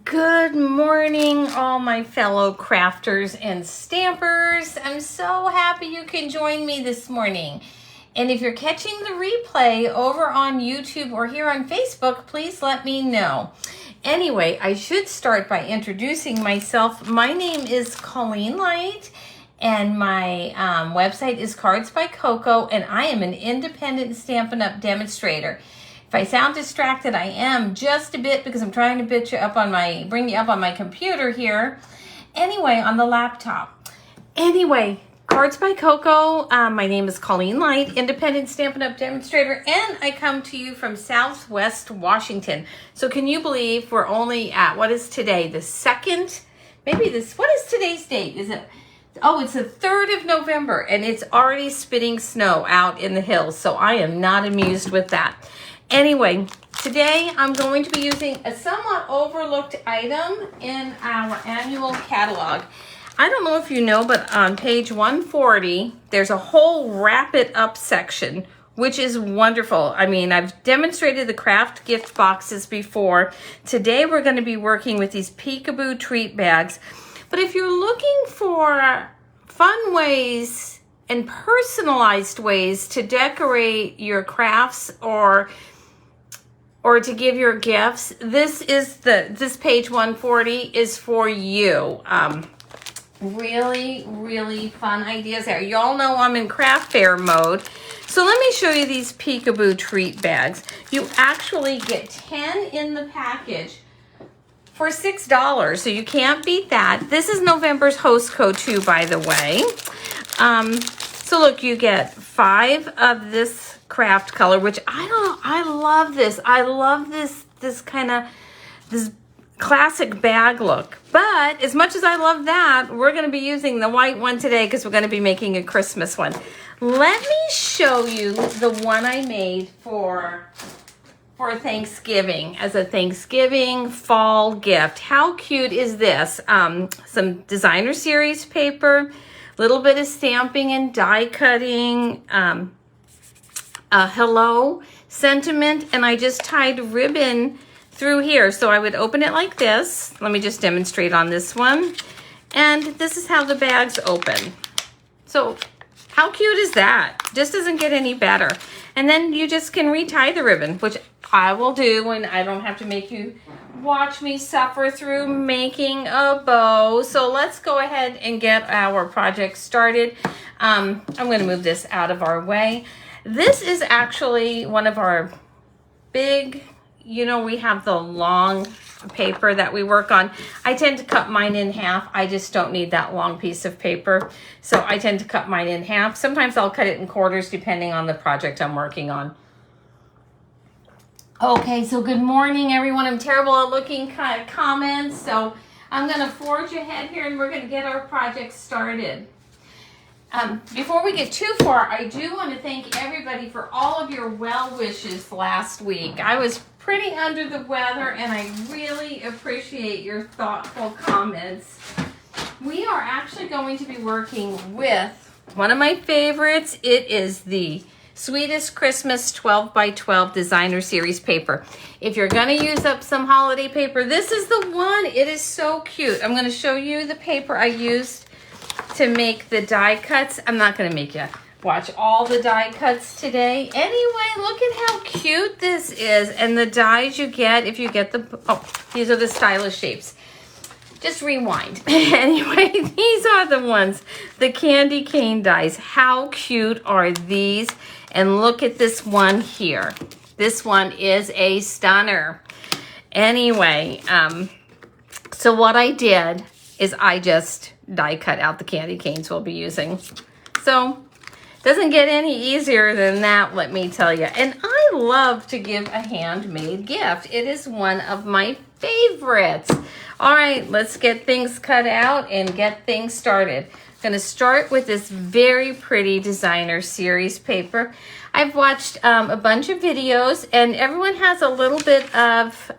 Good morning, all my fellow crafters and stampers. I'm so happy you can join me this morning. And if you're catching the replay over on YouTube or here on Facebook, please let me know. Anyway, I should start by introducing myself. My name is Colleen Light, and my website is Cards by Coco, and I am an independent Stampin' Up! Demonstrator. If I sound distracted, I am just a bit because I'm trying to bring you up on my computer here. Anyway, on the laptop. Anyway, Cards by Coco. My name is Colleen Light, independent Stampin' Up! Demonstrator, and I come to you from Southwest Washington. So can you believe we're only at, what is today? The 2nd? What is today's date? Is it? Oh, it's the 3rd of November, and it's already spitting snow out in the hills, so I am not amused with that. Anyway, today I'm going to be using a somewhat overlooked item in our annual catalog. I don't know if you know, but on page 140, there's a whole wrap it up section, which is wonderful. I mean, I've demonstrated the craft gift boxes before. Today we're going to be working with these Peekaboo Treat Bags. But if you're looking for fun ways and personalized ways to decorate your crafts or to give your gifts, this page 140 is for you. Really, really fun ideas there. Y'all know I'm in craft fair mode. So let me show you these Peekaboo Treat Bags. You actually get 10 in the package for $6, so you can't beat that. This is November's host code too, by the way. So look, you get 5 of this craft color, which I don't know, I love this. I love this classic bag look. But as much as I love that, we're going to be using the white one today because we're going to be making a Christmas one. Let me show you the one I made for Thanksgiving, as a Thanksgiving fall gift. How cute is this? Some designer series paper, a little bit of stamping and die cutting, a hello sentiment, and I just tied ribbon through here. So I would open it like this. Let me just demonstrate on this one. And this is how the bags open. So how cute is that? Just doesn't get any better. And then you just can retie the ribbon, which I will do when I don't have to make you watch me suffer through making a bow. So let's go ahead and get our project started. I'm going to move this out of our way. This is actually one of our big, we have the long paper that we work on. I tend to cut mine in half. I just don't need that long piece of paper. So I tend to cut mine in half. Sometimes I'll cut it in quarters depending on the project I'm working on. Okay, so good morning, everyone. I'm terrible at looking at comments, so I'm going to forge ahead here and we're going to get our project started. Before we get too far, I do want to thank everybody for all of your well wishes last week. I was pretty under the weather and I really appreciate your thoughtful comments. We are actually going to be working with one of my favorites. It is the Sweetest Christmas 12 by 12 designer series paper. If you're going to use up some holiday paper, this is the one. It is so cute. I'm going to show you the paper I used to make the die cuts. I'm not going to make you watch all the die cuts today. Anyway, look at how cute this is. And the dies you get, if you get these are the stylish shapes. Just rewind. Anyway, these are the ones, the candy cane dies. How cute are these? And look at this one here. This one is a stunner. Anyway, so what I did is I just die cut out the candy canes we'll be using. So doesn't get any easier than that, let me tell you. And I love to give a handmade gift. It is one of my favorites. All right, let's get things cut out and get things started. I'm going to start with this very pretty designer series paper. I've watched a bunch of videos and everyone has a little bit of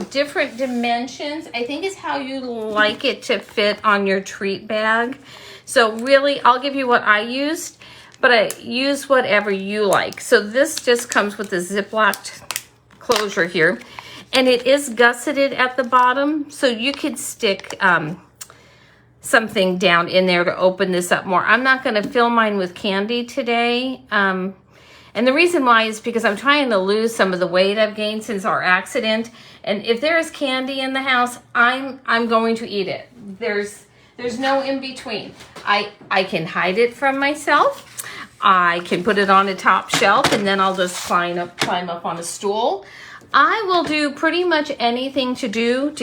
different dimensions. I think is how you like it to fit on your treat bag. So really, I'll give you what I used, but I use whatever you like. So this just comes with a Ziploc closure here. And it is gusseted at the bottom, so you could stick something down in there to open this up more. I'm not going to fill mine with candy today. And the reason why is because I'm trying to lose some of the weight I've gained since our accident. And if there is candy in the house, I'm going to eat it. There's no in between. I can hide it from myself. I can put it on a top shelf, and then I'll just climb up on a stool. I will do pretty much anything to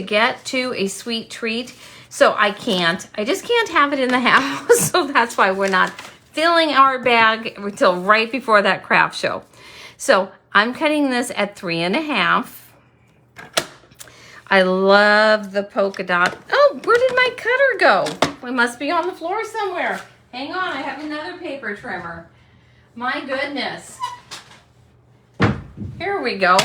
get to a sweet treat. So I just can't have it in the house. So that's why we're not filling our bag until right before that craft show. So I'm cutting this at 3.5. I love the polka dot. Oh, where did my cutter go? It must be on the floor somewhere. Hang on, I have another paper trimmer. My goodness. Here we go.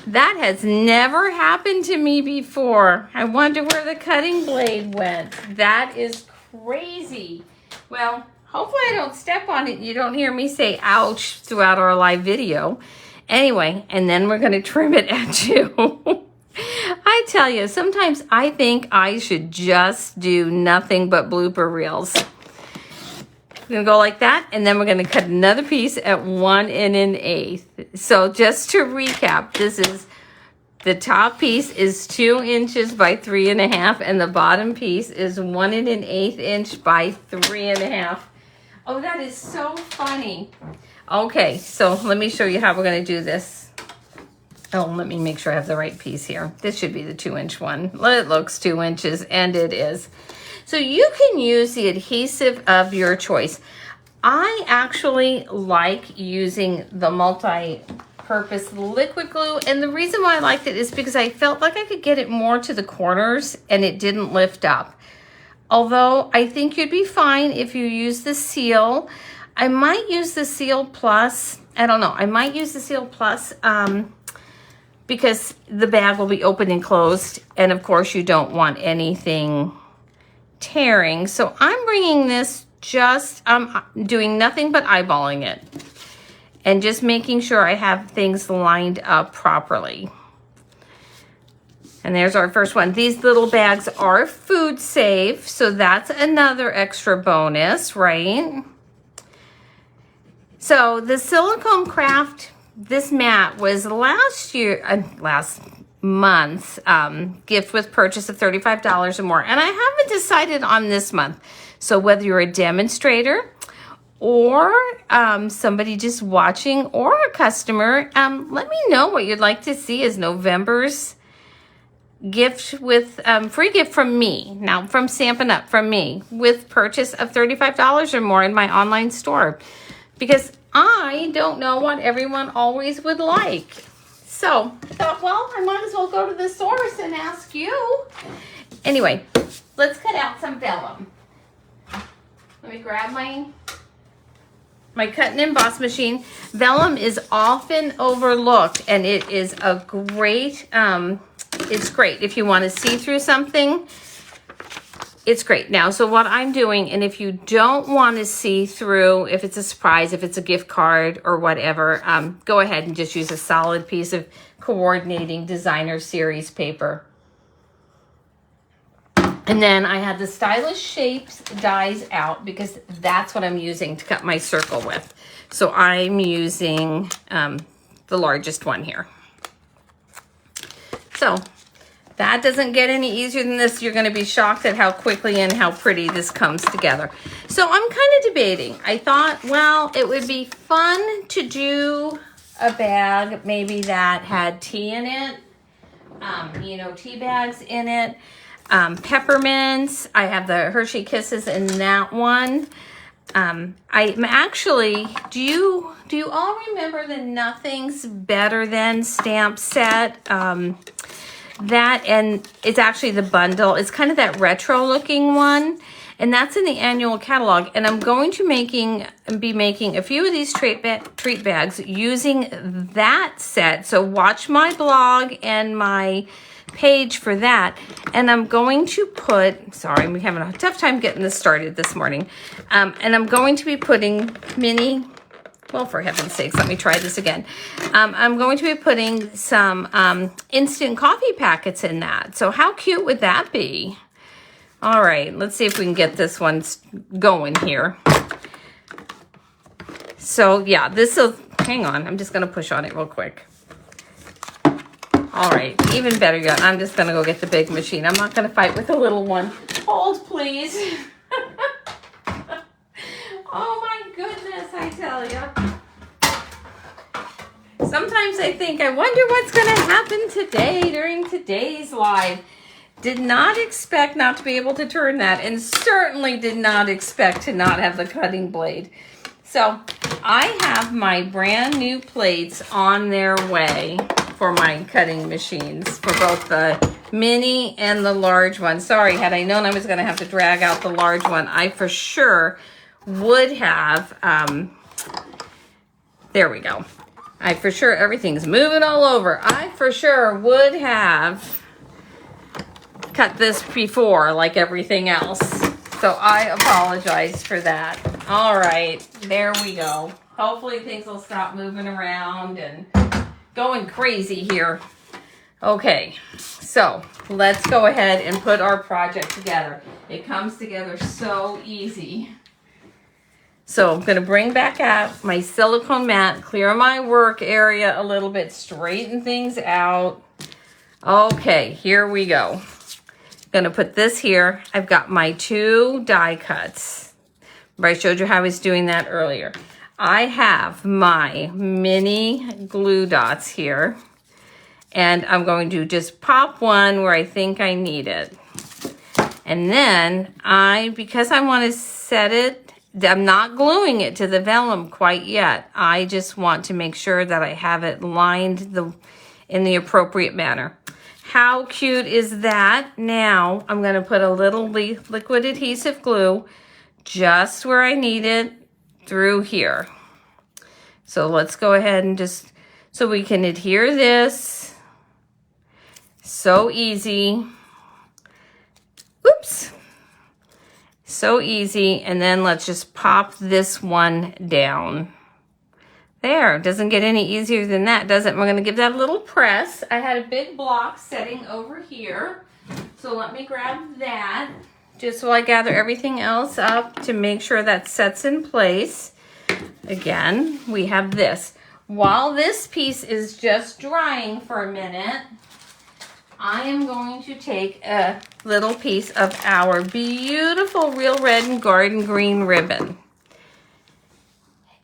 That has never happened to me before. I wonder where the cutting blade went. That is crazy. Well, hopefully I don't step on it and you don't hear me say ouch throughout our live video. Anyway, and then we're going to trim it at you. I tell you, sometimes I think I should just do nothing but blooper reels. We're going to go like that, and then we're going to cut another piece at 1 1/8. So just to recap, the top piece is 2 inches by 3.5, and the bottom piece is 1 1/8 inch by 3.5. Oh, that is so funny. Okay, so let me show you how we're going to do this. Oh, let me make sure I have the right piece here. This should be the 2-inch one. It looks 2 inches, and it is. So you can use the adhesive of your choice. I actually like using the multi-purpose liquid glue, and the reason why I liked it is because I felt like I could get it more to the corners and it didn't lift up. Although I think you'd be fine if you use the Seal. I might use the Seal Plus. I don't know. I might use the Seal Plus because the bag will be open and closed, and of course you don't want anything tearing. So I'm bringing this I'm doing nothing but eyeballing it and just making sure I have things lined up properly. And there's our first one. These little bags are food safe, so that's another extra bonus, right? So the silicone craft, this mat was last month's gift with purchase of $35 or more, and I haven't decided on this month. So whether you're a demonstrator or somebody just watching or a customer, let me know what you'd like to see as November's gift with free gift from me. Now from Stampin' Up! From me with purchase of $35 or more in my online store, because I don't know what everyone always would like. So I thought, well, I might as well go to the source and ask you. Anyway, let's cut out some vellum. Let me grab my cut and emboss machine. Vellum is often overlooked, and it is a great, it's great if you want to see through something. It's great. Now, so what I'm doing, and if you don't want to see through, if it's a surprise, if it's a gift card or whatever, go ahead and just use a solid piece of coordinating designer series paper. And then I had the Stylish Shapes dies out because that's what I'm using to cut my circle with. So I'm using the largest one here. So that doesn't get any easier than this. You're going to be shocked at how quickly and how pretty this comes together. So I'm kind of debating. I thought, well, it would be fun to do a bag maybe that had tea in it, you know, tea bags in it, peppermints. I have the Hershey Kisses in that one. I'm actually, do you all remember the Nothing's Better Than stamp set? That, and it's actually the bundle. It's kind of that retro looking one, and that's in the annual catalog. And I'm going to be making a few of these treat bags using that set. So watch my blog and my page for that. And I'm going to put, sorry, I'm having a tough time getting this started this morning. And I'm going to be putting mini well, for heaven's sakes, let me try this again. I'm going to be putting some instant coffee packets in that. So how cute would that be? All right, let's see if we can get this one going here. So yeah, this will, hang on, I'm just gonna push on it real quick. All right, even better yet, I'm just gonna go get the big machine. I'm not gonna fight with the little one. Hold, please. Oh my goodness, I tell you. Sometimes I think, I wonder what's gonna happen today during today's live. Did not expect not to be able to turn that, and certainly did not expect to not have the cutting blade. So I have my brand new plates on their way for my cutting machines, for both the mini and the large one. Sorry, had I known I was gonna have to drag out the large one, I for sure would have, there we go. I for sure, everything's moving all over. I for sure would have cut this before, like everything else. So I apologize for that. All right, there we go. Hopefully things will stop moving around and going crazy here. Okay, so let's go ahead and put our project together. It comes together so easy. So I'm gonna bring back out my silicone mat, clear my work area a little bit, straighten things out. Okay, here we go. Gonna put this here. I've got my 2 die cuts. I showed you how I was doing that earlier. I have my mini glue dots here, and I'm going to just pop one where I think I need it. And then because I want to set it, I'm not gluing it to the vellum quite yet. I just want to make sure that I have it lined in the appropriate manner. How cute is that? Now I'm going to put a little liquid adhesive glue just where I need it through here. So let's go ahead and just, so we can adhere this. So easy. Oops. So easy. And then let's just pop this one down. There, doesn't get any easier than that, does it? We're gonna give that a little press. I had a big block setting over here. So let me grab that, just so I gather everything else up to make sure that sets in place. Again, we have this. While this piece is just drying for a minute, I am going to take a little piece of our beautiful Real Red and Garden Green ribbon.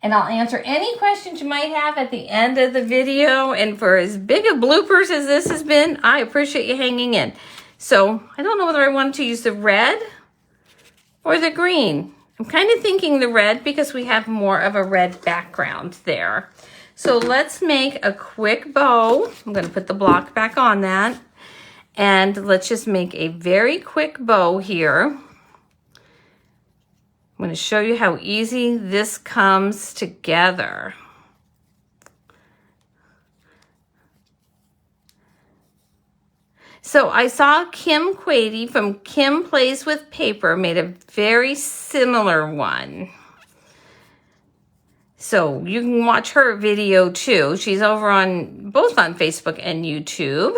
And I'll answer any questions you might have at the end of the video. And for as big of bloopers as this has been, I appreciate you hanging in. So I don't know whether I want to use the red or the green. I'm kind of thinking the red because we have more of a red background there. So let's make a quick bow. I'm going to put the block back on that. And let's just make a very quick bow here. I'm going to show you how easy this comes together. So I saw Kim Quady from Kim Plays with Paper made a very similar one. So you can watch her video too. She's over on both on Facebook and YouTube.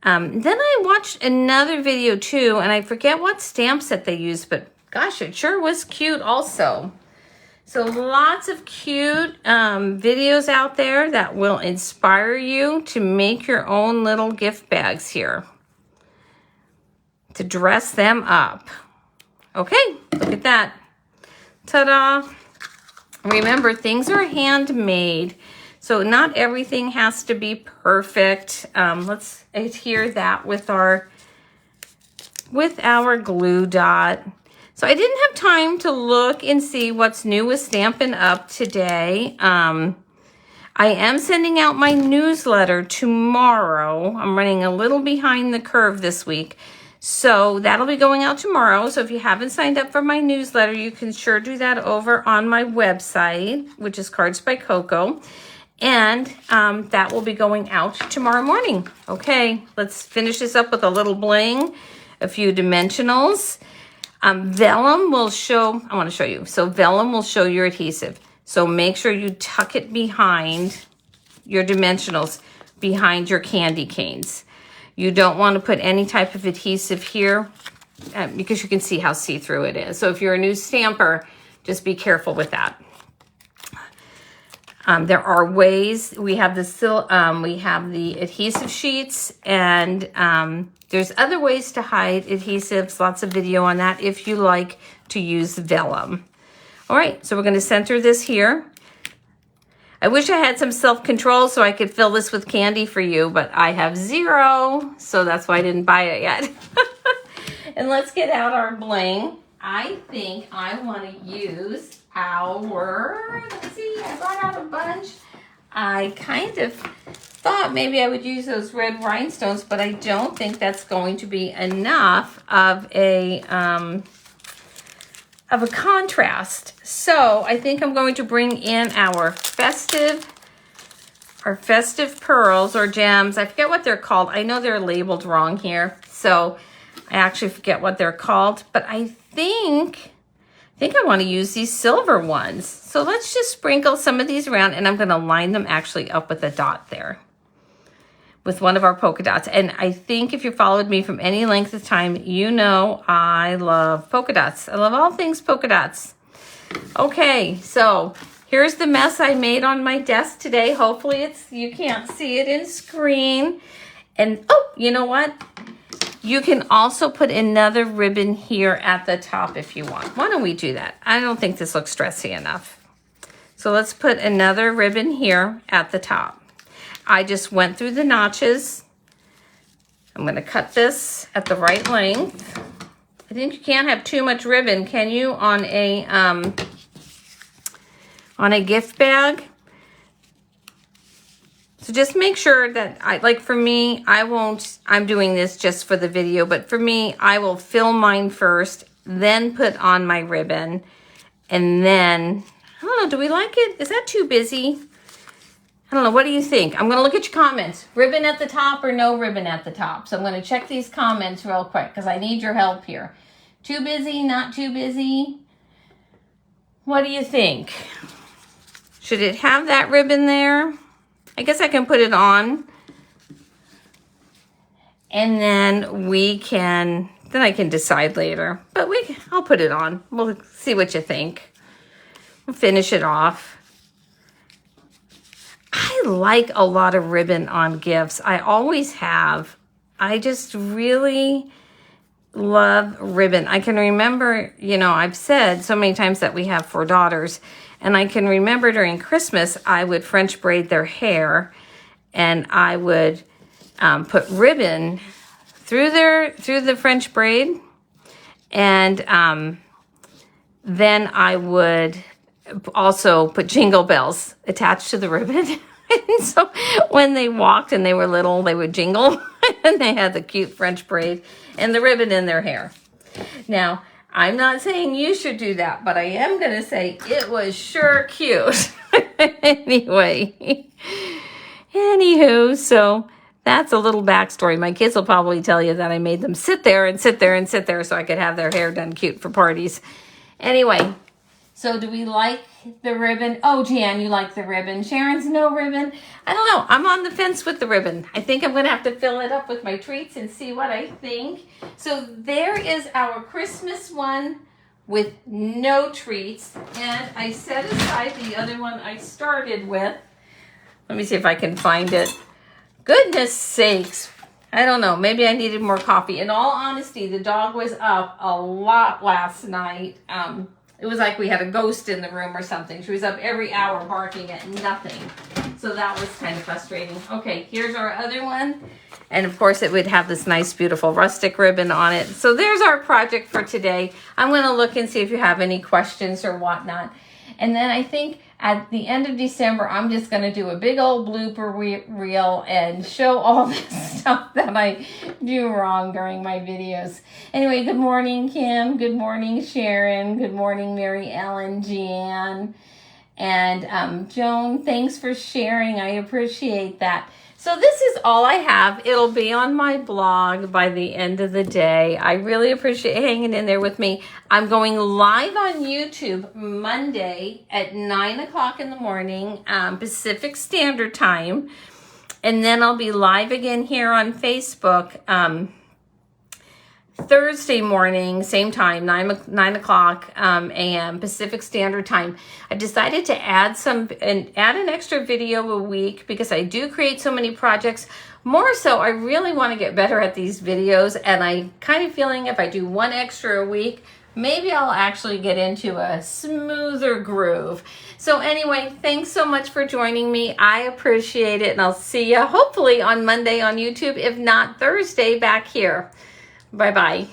Then I watched another video too, and I forget what stamp set they used, but gosh, it sure was cute also. So lots of cute videos out there that will inspire you to make your own little gift bags here, to dress them up. Okay, look at that. Ta-da. Remember, things are handmade. So not everything has to be perfect. Let's adhere that with our glue dot. So I didn't have time to look and see what's new with Stampin' Up! Today. I am sending out my newsletter tomorrow. I'm running a little behind the curve this week. So that'll be going out tomorrow. So if you haven't signed up for my newsletter, you can sure do that over on my website, which is Cards by Coco. And that will be going out tomorrow morning. Okay, let's finish this up with a little bling, a few dimensionals. Vellum will show, I want to show you. So vellum will show your adhesive. So make sure you tuck it behind your dimensionals, behind your candy canes. You don't want to put any type of adhesive here because you can see how see-through it is. So if you're a new stamper, just be careful with that. There are ways. We have the adhesive sheets, and there's other ways to hide adhesives. Lots of video on that if you like to use vellum. All right, so we're going to center this here. I wish I had some self-control so I could fill this with candy for you, but I have zero, so that's why I didn't buy it yet. And let's get out our bling. I think I want to use our, let's see, I brought out a bunch. I kind of thought maybe I would use those red rhinestones, but I don't think that's going to be enough of a contrast. So I think I'm going to bring in our festive pearls or gems. I forget what they're called. I know they're labeled wrong here, so I actually forget what they're called, but I think I want to use these silver ones. So let's just sprinkle some of these around, and I'm going to line them actually up with a dot there, with one of our polka dots. And I think if you followed me from any length of time, you know I love polka dots. I love all things polka dots. Okay, so here's the mess I made on my desk today. Hopefully you can't see it in screen. And oh, you know what? You can also put another ribbon here at the top if you want. Why don't we do that? I don't think this looks dressy enough. So let's put another ribbon here at the top. I just went through the notches. I'm going to cut this at the right length. I think you can't have too much ribbon, can you, on a gift bag? So just make sure that, like for me, I'm doing this just for the video, but for me, I will fill mine first, then put on my ribbon, and then, I don't know, do we like it? Is that too busy? I don't know, what do you think? I'm gonna look at your comments. Ribbon at the top or no ribbon at the top? So I'm gonna check these comments real quick because I need your help here. Too busy, not too busy? What do you think? Should it have that ribbon there? I guess I can put it on, and then I can decide later, but I'll put it on. We'll see what you think. We'll finish it off. I like a lot of ribbon on gifts. I always have. I just really love ribbon. I can remember, I've said so many times that we have 4 daughters, and I can remember during Christmas, I would French braid their hair, and I would put ribbon through the French braid, and then I would also put jingle bells attached to the ribbon. And so when they walked and they were little, they would jingle, and they had the cute French braid and the ribbon in their hair. Now, I'm not saying you should do that, but I am going to say it was sure cute. Anywho, so that's a little backstory. My kids will probably tell you that I made them sit there and sit there and sit there so I could have their hair done cute for parties. Anyway, so do we like the ribbon? Oh, Jan, you like the ribbon. Sharon's no ribbon. I don't know. I'm on the fence with the ribbon. I think I'm going to have to fill it up with my treats and see what I think. So there is our Christmas one with no treats. And I set aside the other one I started with. Let me see if I can find it. Goodness sakes. I don't know. Maybe I needed more coffee. In all honesty, the dog was up a lot last night. It was like we had a ghost in the room or something. She was up every hour barking at nothing. So that was kind of frustrating. Okay, here's our other one. And of course it would have this nice, beautiful rustic ribbon on it. So there's our project for today. I'm going to look and see if you have any questions or whatnot. And then I think at the end of December, I'm just going to do a big old blooper reel and show all this stuff that I do wrong during my videos. Anyway, good morning, Kim. Good morning, Sharon. Good morning, Mary Ellen, Jan. And Joan, thanks for sharing. I appreciate that. So this is all I have. It'll be on my blog by the end of the day. I really appreciate hanging in there with me. I'm going live on YouTube Monday at 9 o'clock in the morning, Pacific Standard Time. And then I'll be live again here on Facebook Thursday morning, same time, 9 o'clock a.m. Pacific Standard Time. I decided to add an extra video a week because I do create so many projects. More so, I really want to get better at these videos, and I kind of feeling if I do one extra a week, maybe I'll actually get into a smoother groove. So anyway, thanks so much for joining me. I appreciate it, and I'll see you hopefully on Monday on YouTube, if not Thursday back here. Bye-bye.